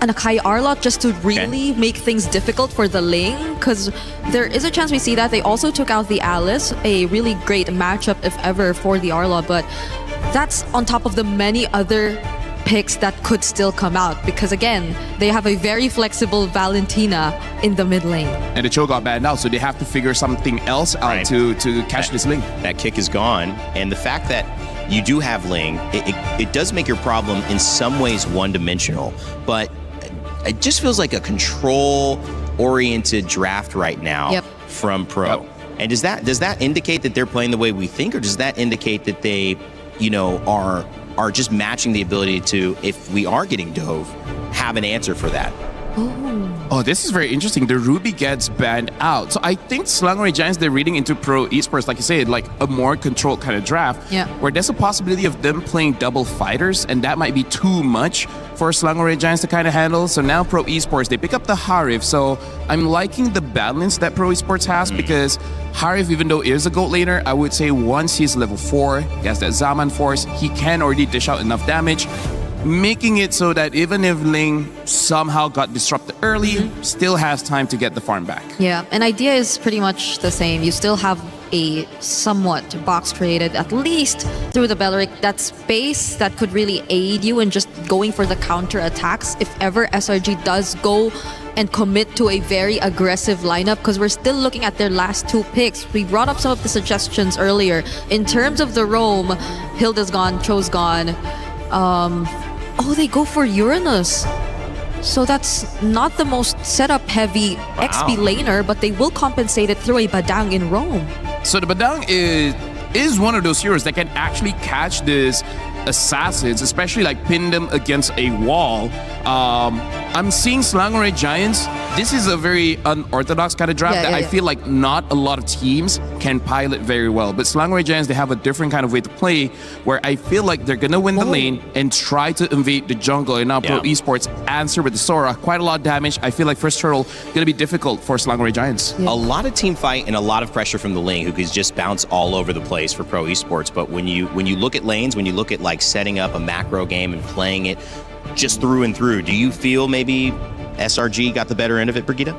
an Akai Arlot just to really make things difficult for the lane, because there is a chance we see that. They also took out the Alice, a really great matchup if ever for the Arlot, but that's on top of the many other picks that could still come out, because again, they have a very flexible Valentina in the mid lane. And the Cho got banned out, so they have to figure something else out to catch this Ling. That kick is gone, and the fact that you do have Ling, it does make your problem in some ways one-dimensional, but it just feels like a control-oriented draft right now from Pro. Yep. And does that indicate that they're playing the way we think, or does that indicate that they, you know, are just matching the ability to, if we are getting dove, have an answer for that? Oh, this is very interesting. The Ruby gets banned out. So I think Selangor Giants, they're reading into Pro Esports, like you said, like a more controlled kind of draft. Yeah. Where there's a possibility of them playing double fighters, and that might be too much for Selangor Giants to kind of handle. So now Pro Esports, they pick up the Harif. So I'm liking the balance that Pro Esports has, because Harif, even though he is a GOAT laner, I would say once he's level 4, he has that Zaman Force, he can already dish out enough damage, making it so that even if Ling somehow got disrupted early, still has time to get the farm back. Yeah, and idea is pretty much the same. You still have a somewhat box created, at least through the Belleric, that space that could really aid you in just going for the counter attacks if ever SRG does go and commit to a very aggressive lineup, because we're still looking at their last 2 picks. We brought up some of the suggestions earlier. In terms of the roam, Hilda's gone, Cho's gone. Oh, they go for Uranus. So that's not the most setup-heavy XP laner, but they will compensate it through a Badang in roam. So the Badang is one of those heroes that can actually catch this assassins, especially like pin them against a wall. I'm seeing Selangor Giants. This is a very unorthodox kind of draft that I feel like not a lot of teams can pilot very well. But Selangor Giants, they have a different kind of way to play, where I feel like they're gonna win the lane and try to invade the jungle. And now Pro Esports answer with the Sora, quite a lot of damage. I feel like first turtle gonna be difficult for Selangor Giants. A lot of team fight and a lot of pressure from the Ling, who could just bounce all over the place for Pro Esports. But when you look at lanes, when you look at like setting up a macro game and playing it just through and through, do you feel maybe SRG got the better end of it, Brigitte?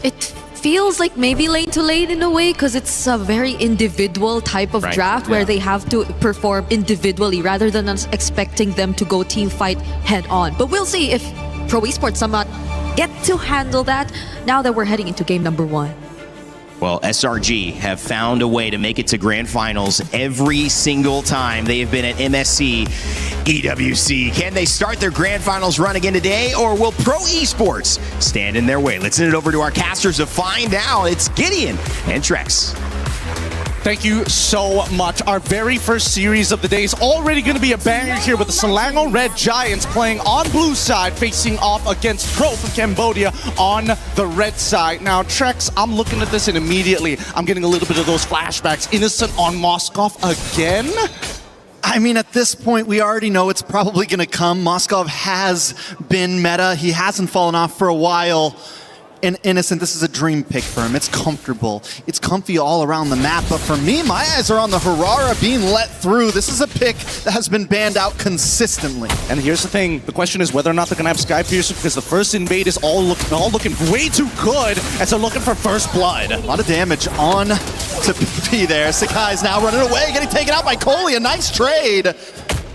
It feels like maybe lane to lane in a way, because it's a very individual type of draft where they have to perform individually rather than us expecting them to go team fight head on. But we'll see if Pro Esports somewhat get to handle that now that we're heading into game number 1. Well, SRG have found a way to make it to grand finals every single time they have been at MSC EWC. Can they start their grand finals run again today, or will Pro Esports stand in their way? Let's send it over to our casters to find out. It's Gideon and Trex. Thank you so much. Our very first series of the day is already going to be a banger here with the Selangor Red Giants playing on blue side, facing off against Pro from Cambodia on the red side. Now, Trex, I'm looking at this and immediately I'm getting a little bit of those flashbacks. Innocent on Moskov again? I mean, at this point, we already know it's probably going to come. Moskov has been meta. He hasn't fallen off for a while. And Innocent, this is a dream pick for him. It's comfortable. It's comfy all around the map. But for me, my eyes are on the Harara being let through. This is a pick that has been banned out consistently. And here's the thing. The question is whether or not they're going to have Sky Piercer, because the first invade is all looking way too good as they're looking for first blood. A lot of damage on to PP there. Sakai's now running away, getting taken out by Kohli. A nice trade.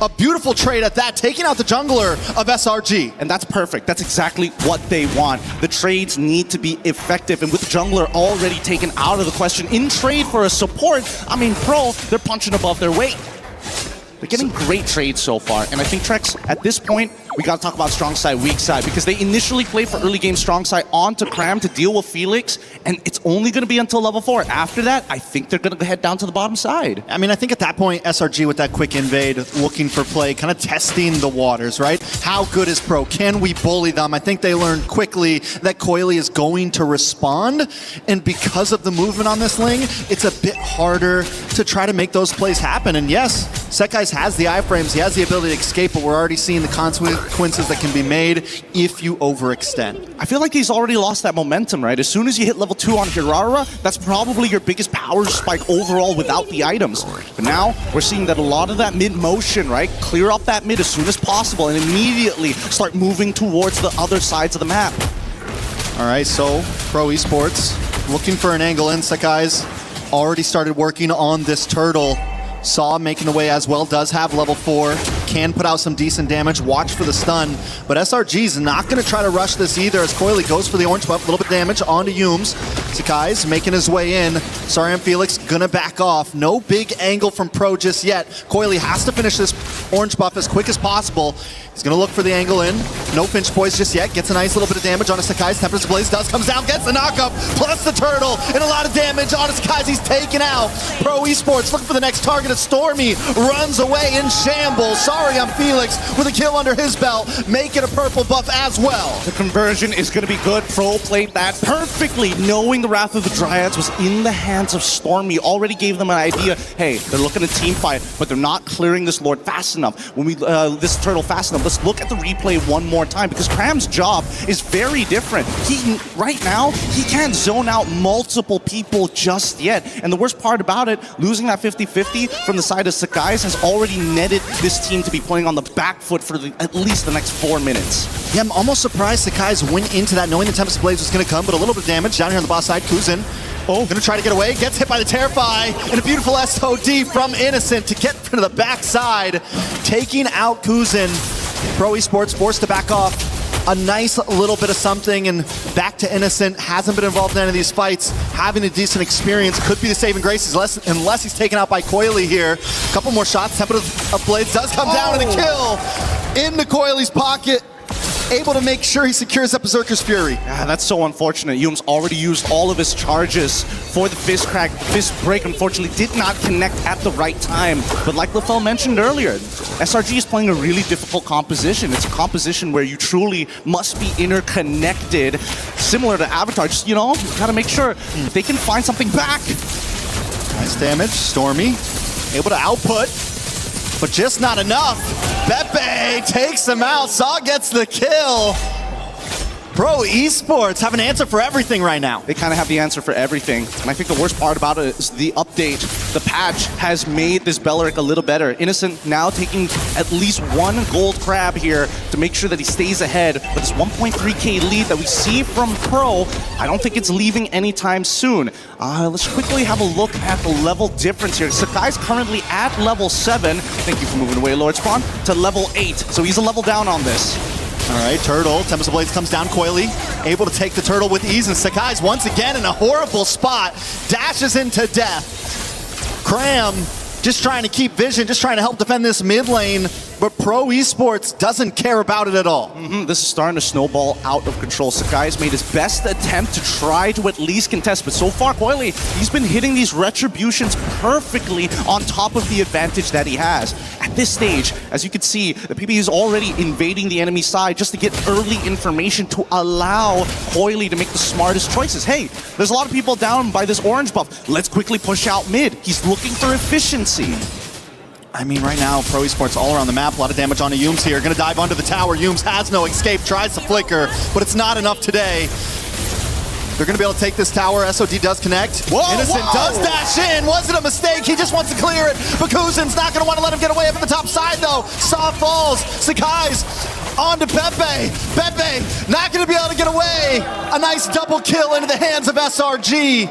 A beautiful trade at that, taking out the jungler of SRG. And that's perfect. That's exactly what they want. The trades need to be effective. And with the jungler already taken out of the question in trade for a support, I mean, Pro, they're punching above their weight. They're getting great trades so far. And I think, Trex, at this point, we got to talk about strong side, weak side, because they initially played for early game strong side onto Cram to deal with Felix, and it's only going to be until level 4. After that, I think they're going to head down to the bottom side. I mean, I think at that point, SRG with that quick invade, looking for play, kind of testing the waters, right? How good is Pro? Can we bully them? I think they learned quickly that Kohli is going to respond, and because of the movement on this Ling, it's a bit harder to try to make those plays happen. And yes, Sekai's has the iframes, he has the ability to escape, but we're already seeing the consequences that can be made if you overextend. I feel like he's already lost that momentum, right? As soon as you hit level 2 on Hirara, that's probably your biggest power spike overall without the items. But now, we're seeing that a lot of that mid-motion, right? Clear up that mid as soon as possible and immediately start moving towards the other sides of the map. All right, so Pro Esports looking for an angle in. Sekai's already started working on this turtle. Saw making the way as well, does have level 4, can put out some decent damage, watch for the stun, but SRG's not going to try to rush this either as Coily goes for the orange buff, a little bit of damage onto Yumes. Sekai's making his way in, Sorry and Felix gonna back off, no big angle from Pro just yet. Coily has to finish this orange buff as quick as possible. He's gonna look for the angle in, no pinch poise just yet, gets a nice little bit of damage onto Sekai's. Tempest Blaze comes down, gets the knockup, plus the turtle, and a lot of damage onto Sekai's. He's taken out. Pro Esports looking for the next target as Stormy runs away in shambles. Sorry, I'm Felix with a kill under his belt, making a purple buff as well. The conversion is going to be good. Pro played that perfectly, knowing the Wrath of the Dryads was in the hands of Stormy. Already gave them an idea, hey, they're looking to team fight, but they're not clearing this Lord fast enough. When we, this turtle fast enough, let's look at the replay one more time, because Cram's job is very different. Right now, he can't zone out multiple people just yet. And the worst part about it, losing that 50-50 from the side of Sekai's has already netted this team to be playing on the back foot for at least the next 4 minutes. Yeah, I'm almost surprised Sekai's went into that knowing the Tempest Blaze was going to come, but a little bit of damage down here on the boss side. Kuzin, gonna try to get away, gets hit by the Terrify, and a beautiful SOD from Innocent to get to the backside, taking out Kuzin. Pro Esports forced to back off. A nice little bit of something, and back to Innocent. Hasn't been involved in any of these fights. Having a decent experience could be the saving grace unless he's taken out by Coily here. A couple more shots. Tempest of Blades does come down and a kill into Coily's pocket. Able to make sure he secures that Berserker's Fury. Yeah, that's so unfortunate. Yumes already used all of his charges for the fist crack. Fist break, unfortunately, did not connect at the right time. But like LaFell mentioned earlier, SRG is playing a really difficult composition. It's a composition where you truly must be interconnected, similar to Avatar. Just, you know, gotta make sure they can find something back. Nice damage. Stormy able to output, but just not enough. Pepe takes him out. Saw gets the kill. Pro Esports have an answer for everything right now. They kind of have the answer for everything. And I think the worst part about it is the update. The patch has made this Belleric a little better. Innocent now taking at least 1 gold crab here to make sure that he stays ahead. But this 1.3k lead that we see from Pro, I don't think it's leaving anytime soon. Let's quickly have a look at the level difference here. Sekai's currently at level 7. Thank you for moving away, Lord Spawn. To level 8. So he's a level down on this. All right, Turtle, Tempest of Blades comes down, Coily, able to take the Turtle with ease, and Sekai's once again in a horrible spot, dashes into death. Cram just trying to keep vision, just trying to help defend this mid lane, but Pro Esports doesn't care about it at all. This is starting to snowball out of control. Sekai's made his best attempt to try to at least contest, but so far, Coily, he's been hitting these retributions perfectly on top of the advantage that he has. At this stage, as you can see, the PP is already invading the enemy side just to get early information to allow Coily to make the smartest choices. Hey, there's a lot of people down by this orange buff. Let's quickly push out mid. He's looking for efficiency. I mean, right now, Pro Esports all around the map. A lot of damage onto Yumes here. Gonna dive onto the tower. Yumes has no escape, tries to flicker, but it's not enough today. They're gonna be able to take this tower. SOD does connect. Innocent does dash in. Was it a mistake? He just wants to clear it. But Kuzin's not gonna want to let him get away up at the top side, though. Saw falls. Sekai's onto Pepe. Pepe not gonna be able to get away. A nice double kill into the hands of SRG.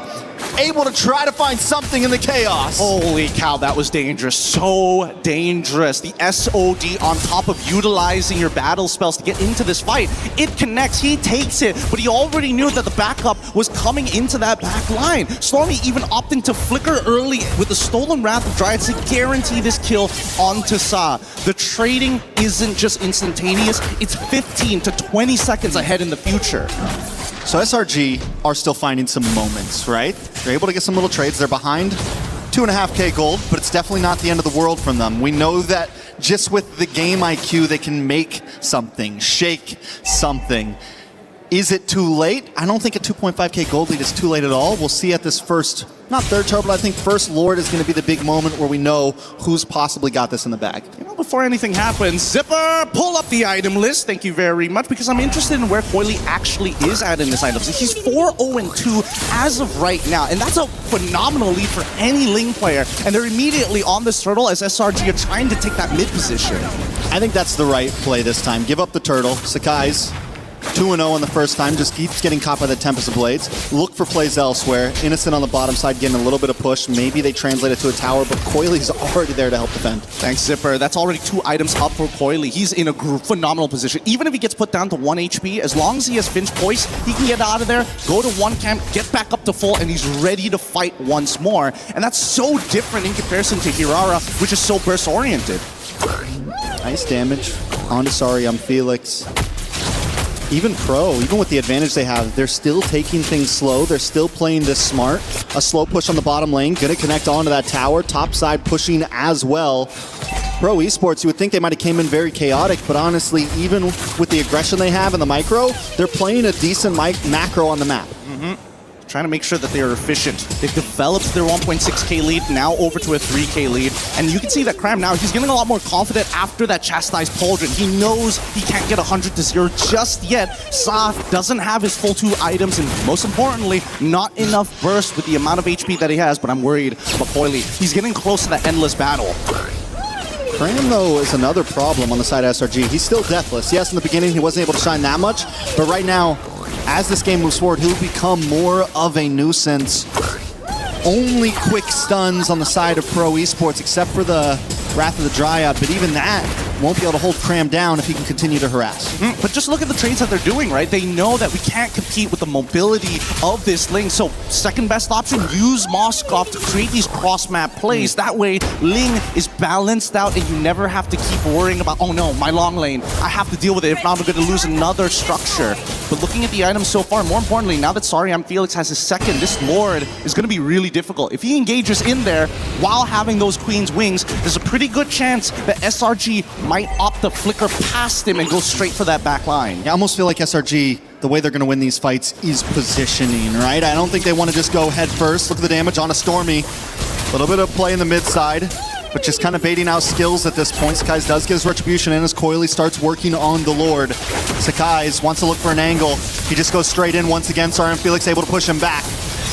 Able to try to find something in the chaos. Holy cow, that was dangerous. So dangerous. The SOD on top of utilizing your battle spells to get into this fight. It connects, he takes it, but he already knew that the backup was coming into that back line. Stormy even opting to flicker early with the stolen Wrath of Dryads to guarantee this kill onto Sa. The trading isn't just instantaneous, it's 15 to 20 seconds ahead in the future. So SRG are still finding some moments, right? They're able to get some little trades. They're behind 2.5k gold, but it's definitely not the end of the world from them. We know that just with the game IQ, they can make something, shake something. Is it too late? I don't think a 2.5k gold lead is too late at all. We'll see at this first, not third turbo, but I think first Lord is going to be the big moment where we know who's possibly got this in the bag. You know, before anything happens, Zipper, pull up the item list. Thank you very much, because I'm interested in where Coily actually is at in this item list. He's 4-0-2 as of right now, and that's a phenomenal lead for any Ling player. And they're immediately on this turtle as SRG are trying to take that mid position. I think that's the right play this time. Give up the turtle. Sakai's 2-0 on the first time, just keeps getting caught by the Tempest of Blades. Look for plays elsewhere. Innocent on the bottom side getting a little bit of push. Maybe they translate it to a tower, but Coily's already there to help defend. Thanks, Zipper. That's already 2 items up for Coily. He's in a phenomenal position. Even if he gets put down to 1 HP, as long as he has Finch Poise, he can get out of there, go to 1 camp, get back up to full, and he's ready to fight once more. And that's so different in comparison to Hirara, which is so burst-oriented. Nice damage onto Sariam Felix. Even Pro, even with the advantage they have, they're still taking things slow. They're still playing this smart. A slow push on the bottom lane, gonna connect onto that tower. Top side pushing as well. Pro Esports, you would think they might have came in very chaotic, but honestly, even with the aggression they have in the micro, they're playing a decent macro on the map. Trying to make sure that they are efficient. They've developed their 1.6k lead, now over to a 3k lead. And you can see that Cram now, he's getting a lot more confident after that chastised Pauldron. He knows he can't get 100-0 just yet. Sa doesn't have his full 2 items, and most importantly, not enough burst with the amount of HP that he has, but I'm worried about Coily. He's getting close to that endless battle. Cram, though, is another problem on the side of SRG. He's still deathless. Yes, in the beginning, he wasn't able to shine that much, but right now, as this game moves forward, he'll become more of a nuisance. Only quick stuns on the side of Pro Esports, except for the Wrath of the Dryad, but even that won't be able to hold Cram down if he can continue to harass. But just look at the trades that they're doing, right? They know that we can't compete with the mobility of this Ling, so second best option, use Moskov to create these cross-map plays. That way, Ling is balanced out and you never have to keep worrying about, oh no, my long lane, I have to deal with it, if not I'm going to lose another structure. But looking at the items so far, more importantly, now that Sariam Felix has his second, this Lord is going to be really difficult. If he engages in there while having those Queen's Wings, there's a pretty good chance that SRG might opt to flicker past him and go straight for that back line. I almost feel like SRG, the way they're going to win these fights is positioning, right? I don't think they want to just go head first. Look at the damage on a Stormy. A little bit of play in the mid side, but just kind of baiting out skills at this point. Sakai's does get his retribution in as Coily starts working on the Lord. Sakai's wants to look for an angle. He just goes straight in once again. Sariam Felix able to push him back.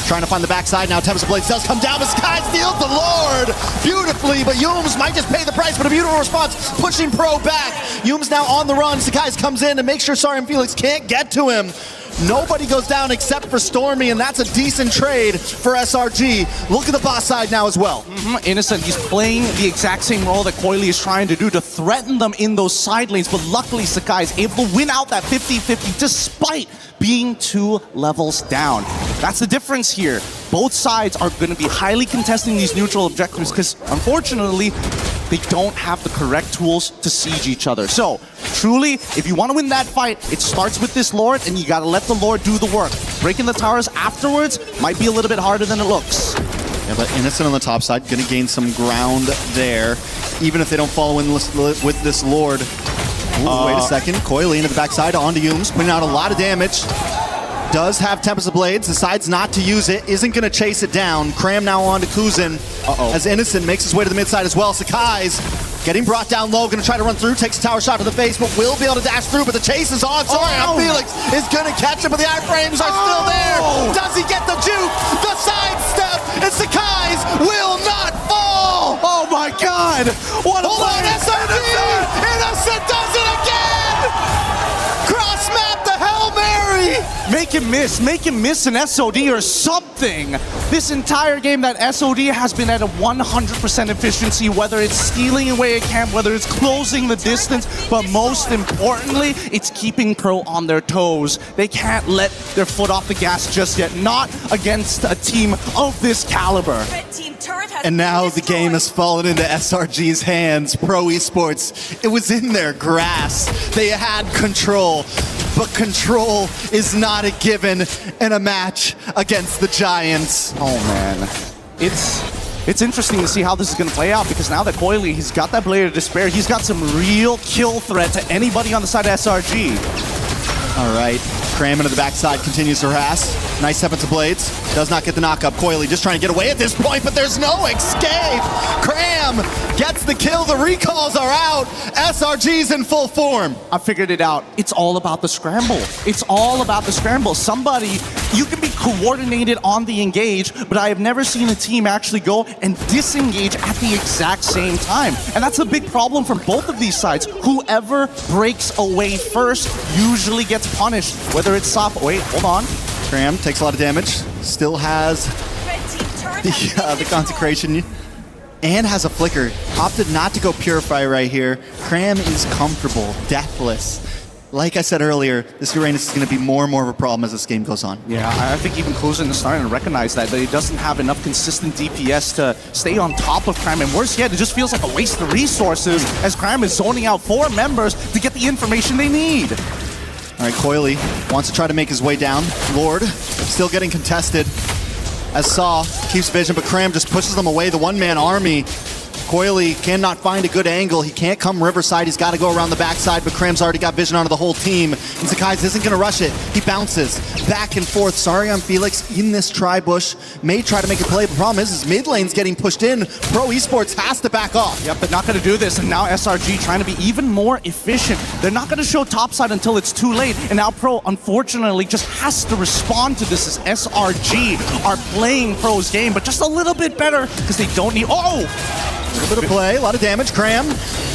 Trying to find the backside now. Tempest of Blades does come down, but Sky steals the Lord beautifully, but Yums might just pay the price, but a beautiful response, pushing Pro back. Yums now on the run. Sakai's comes in and makes sure Sariam Felix can't get to him. Nobody goes down except for Stormy, and that's a decent trade for SRG. Look at the boss side now as well. Innocent, he's playing the exact same role that Coily is trying to do to threaten them in those side lanes, but luckily Sakai is able to win out that 50-50 despite being 2 levels down. That's the difference here. Both sides are going to be highly contesting these neutral objectives because, unfortunately, they don't have the correct tools to siege each other. So, truly, if you want to win that fight, it starts with this Lord, and you got to let the Lord do the work. Breaking the towers afterwards might be a little bit harder than it looks. Yeah, but Innocent on the top side, going to gain some ground there, even if they don't follow in with this Lord. Ooh, wait a second. Coily into the backside onto Yums, putting out a lot of damage. Does have Tempest of Blades, decides not to use it, isn't going to chase it down. Cram now on to Kuzin as Innocent makes his way to the mid side as well. Sakai's getting brought down low, going to try to run through, takes a tower shot to the face, but will be able to dash through, but the chase is on. Sorry, Felix is going to catch him, but the iframes are still there. Does he get the juke? The sidestep, and Sakai's will not fall. Oh my god! What a Hold on, SRG! Innocent does it again! Cross-map the Hail Mary! Make him miss an SOD or something. This entire game, that SOD has been at a 100% efficiency, whether it's stealing away a camp, whether it's closing the distance, but most importantly, it's keeping Pro on their toes. They can't let their foot off the gas just yet, not against a team of this caliber. And now the game has fallen into SRG's hands. Pro Esports, it was in their grasp. They had control, but control is not a given in a match against the Giants. Oh man, it's interesting to see how this is going to play out, because now that Coily, he's got that Blade of Despair, he's got some real kill threat to anybody on the side of SRG. All right, Cram into the backside, continues to harass. Nice step into Blades. Does not get the knock up. Coily just trying to get away at this point, but there's no escape. Cram gets the kill. The recalls are out. SRG's in full form. I figured it out. It's all about the scramble. It's all about the scramble. Somebody, you can be coordinated on the engage, but I have never seen a team actually go and disengage at the exact same time. And that's a big problem for both of these sides. Whoever breaks away first usually gets punished, whether it's soft. Wait, hold on. Cram takes a lot of damage. Still has the consecration and has a flicker. Opted not to go purify right here. Cram is comfortable, deathless. Like I said earlier, this Uranus is going to be more and more of a problem as this game goes on. Yeah, I think even Kuzen is starting to recognize that he doesn't have enough consistent DPS to stay on top of Cram. And worse yet, it just feels like a waste of resources as Cram is zoning out 4 members to get the information they need. All right, Coily wants to try to make his way down. Lord still getting contested as Saw keeps vision, but Cram just pushes them away. The one-man army. Coily cannot find a good angle. He can't come Riverside. He's got to go around the backside, but Cram's already got vision onto the whole team. And Sakai's isn't going to rush it. He bounces back and forth. Sorry on Felix in this tri-bush. May try to make a play, but the problem is mid lane's getting pushed in. Pro Esports has to back off. Yep, they're not going to do this, and now SRG trying to be even more efficient. They're not going to show topside until it's too late, and now Pro, unfortunately, just has to respond to this as SRG are playing Pro's game, but just a little bit better because they don't need... Oh! A little bit of play, a lot of damage. Cram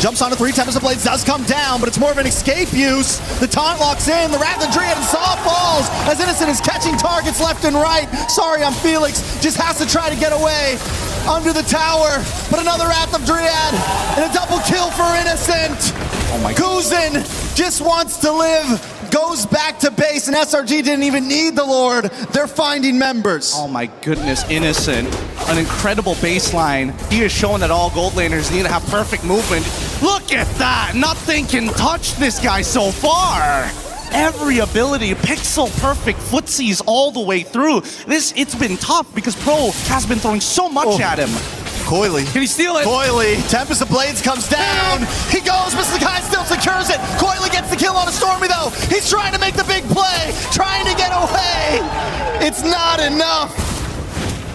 jumps onto 3 Tempest of Blades, does come down, but it's more of an escape use. The taunt locks in, the Wrath of Dryad and Saw falls as Innocent is catching targets left and right. Sorry, I'm Felix, just has to try to get away under the tower, but another Wrath of Dryad and a double kill for Innocent. Oh my God. Kuzen just wants to live, goes back to base, and SRG didn't even need the Lord. They're finding members. Oh my goodness, Innocent. An incredible baseline. He is showing that all gold laners need to have perfect movement. Look at that! Nothing can touch this guy so far. Every ability, pixel perfect footsies all the way through. It's been tough because Pro has been throwing so much at him. Coily. Can he steal it? Coily. Tempest of Blades comes down. He goes, but Sakai still secures it. Coily gets the kill on a Stormy, though. He's trying to make the big play, trying to get away. It's not enough.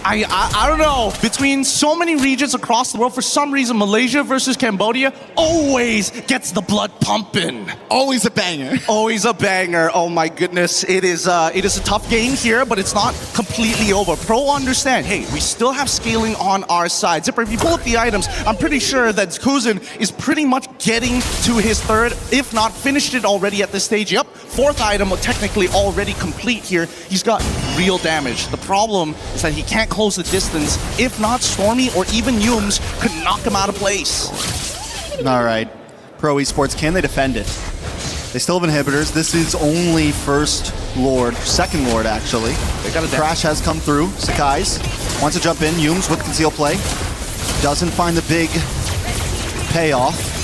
I don't know. Between so many regions across the world, for some reason, Malaysia versus Cambodia always gets the blood pumping. Always a banger. Always a banger. Oh my goodness. It is a tough game here, but it's not completely over. Pro understand, hey, we still have scaling on our side. Zipper, if you pull up the items, I'm pretty sure that Kuzen is pretty much getting to his 3rd, if not finished it already at this stage. Yep, 4th item technically already complete here. He's got real damage. The problem is that he can't close the distance. If not, Stormy or even Yumes could knock him out of place. All right. Pro Esports, can they defend it? They still have inhibitors. This is only first Lord, second Lord, actually. They got a Crash has come through. Sakai's wants to jump in. Yumes with conceal play. Doesn't find the big payoff.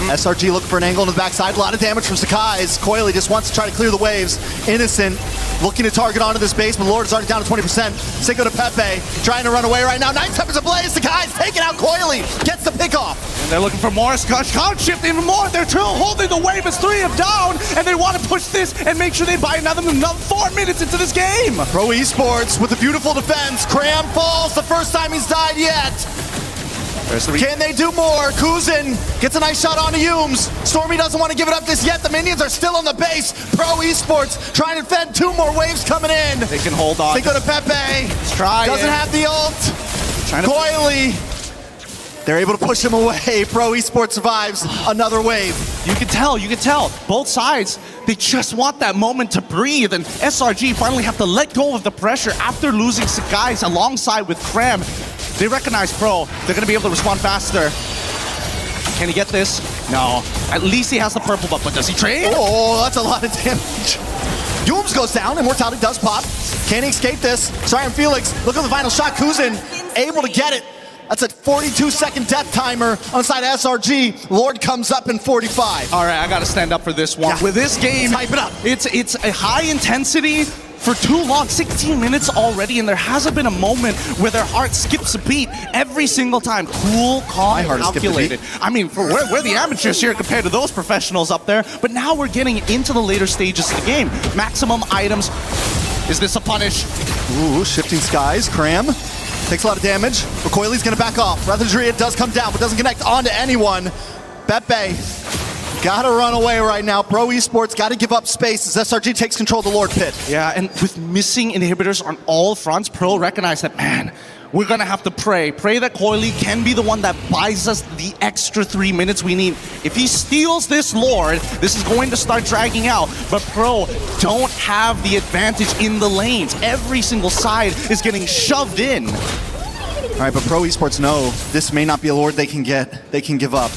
SRG looking for an angle on the backside. A lot of damage from Sakai's. Coily just wants to try to clear the waves. Innocent looking to target onto this base, but Lord is already down to 20%. Cinco de Pepe trying to run away right now. 9 Tempest ablaze. Sakai's taking out Coily. Gets the pick off. And they're looking for more. Count shift even more. They're still holding the wave. It's 3 of down, and they want to push this and make sure they buy another 4 minutes into this game. Pro Esports with a beautiful defense. Cram falls the first time he's died yet. Can they do more? Kuzen gets a nice shot onto Yumes. Stormy doesn't want to give it up just yet. The minions are still on the base. Pro Esports trying to defend. 2 more waves coming in. They can hold on. They go to Pepe. Let's try Doesn't have the ult. Coily. They're able to push him away. Pro Esports survives another wave. You can tell. Both sides, they just want that moment to breathe, and SRG finally have to let go of the pressure after losing Sakai's alongside with Cram. They recognize Pro. They're going to be able to respond faster. Can he get this? No. At least he has the purple buff, but does he trade? Oh, that's a lot of damage. Yumes goes down. Immortality does pop. Can he escape this? Sorry, I'm Felix. Look at the final shot. Kuzen able to get it. That's a 42-second death timer on the side of SRG. Lord comes up in 45. All right, I got to stand up for this one. Yeah. With this game, Type it up. It's a high intensity, for too long. 16 minutes already, and there hasn't been a moment where their heart skips a beat every single time. Cool, calm, My heart has skipped a calculated. I mean, we're the amateurs here compared to those professionals up there, but now we're getting into the later stages of the game. Maximum items. Is this a punish? Ooh, shifting skies. Cram takes a lot of damage. Recoily's gonna back off. Rather, does come down, but doesn't connect onto anyone. Pepe gotta run away right now. Pro Esports gotta give up space as SRG takes control of the Lord Pit. Yeah, and with missing inhibitors on all fronts, Pro recognize that, man, we're gonna have to pray that Coily can be the one that buys us the extra 3 minutes we need. If he steals this Lord, this is going to start dragging out. But Pro don't have the advantage in the lanes. Every single side is getting shoved in. All right, but Pro Esports know this may not be a Lord they can give up.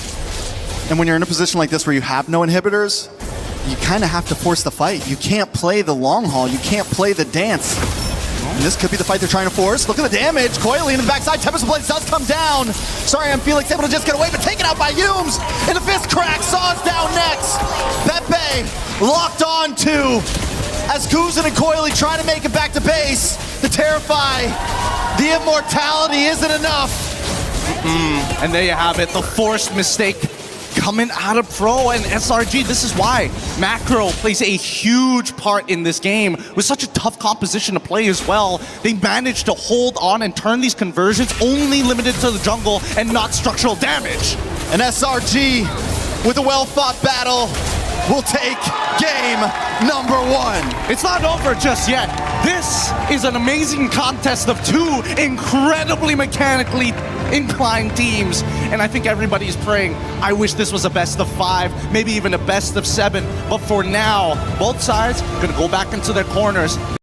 And when you're in a position like this where you have no inhibitors, you kind of have to force the fight. You can't play the long haul. You can't play the dance. And this could be the fight they're trying to force. Look at the damage. Coily in the backside. Tempest of Blades does come down. Sorry, I'm Felix able to just get away, but taken out by Humes. And the fist crack. Saw's down next. Pepe locked on to as Guzan and Coily trying to make it back to base. The Terrify. The immortality isn't enough. And there you have it. The forced mistake coming out of Pro and SRG. This is why Macro plays a huge part in this game. With such a tough composition to play as well, they managed to hold on and turn these conversions only limited to the jungle and not structural damage. And SRG, with a well-fought battle, will take game number 1. It's not over just yet. This is an amazing contest of two incredibly mechanically inclined teams, and I think everybody's praying. I wish this was a best of 5, maybe even a best of 7, but for now, both sides gonna go back into their corners.